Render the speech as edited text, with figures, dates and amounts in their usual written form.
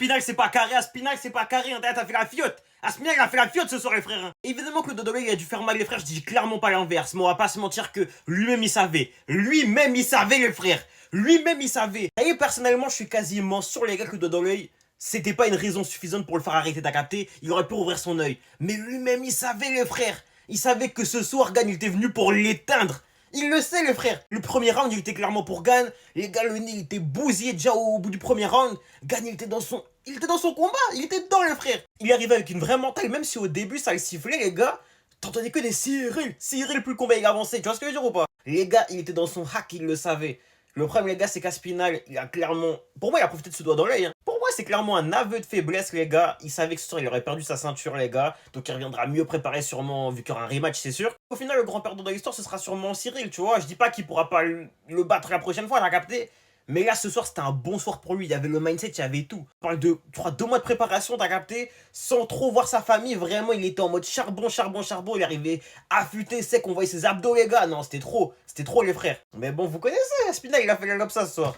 Aspinal c'est pas carré, Aspinal c'est pas carré, t'as fait la fiotte. Aspinal il a fait la fiotte ce soir les frères. Évidemment que le Dodolo il a dû faire mal les frères, je dis clairement pas l'inverse. Mais on va pas se mentir que lui-même il savait. Lui-même il savait les frères. Lui-même il savait. Et personnellement je suis quasiment sûr les gars que le Dodolo c'était pas une raison suffisante pour le faire arrêter, t'as capté. Il aurait pu ouvrir son œil. Mais lui-même il savait les frères. Il savait que ce soir Gan il était venu pour l'éteindre. Il le sait les frères. Le premier round il était clairement pour Gan. Les gars le nez il était bousillé déjà au bout du premier round. Gan il était dans son combat. Il était dedans les frères. Il est arrivé avec une vraie mentale. Même si au début ça le sifflait les gars. T'entendais que des Cyril plus le combat il avançait. Tu vois ce que je veux dire ou pas? Les gars il était dans son hack, il le savait. Le problème les gars c'est qu'Aspinal il a clairement... Pour moi il a profité de ce doigt dans l'œil. Pour moi c'est clairement un aveu de faiblesse les gars. Il savait que ce soir il aurait perdu sa ceinture les gars. Donc il reviendra mieux préparé sûrement vu qu'il y aura un rematch c'est sûr. Au final le grand perdant de l'histoire ce sera sûrement Cyril tu vois. Je dis pas qu'il pourra pas le battre la prochaine fois, t'as capté. Mais là, ce soir, c'était un bon soir pour lui. Il y avait le mindset, il y avait tout. On parle de, je crois, 2 mois de préparation, t'as capté. Sans trop voir sa famille. Vraiment, il était en mode charbon. Il arrivait affûté, sec. On voyait ses abdos, les gars. Non, c'était trop. C'était trop, les frères. Mais bon, vous connaissez, Spinal, il a fait la comme ça ce soir.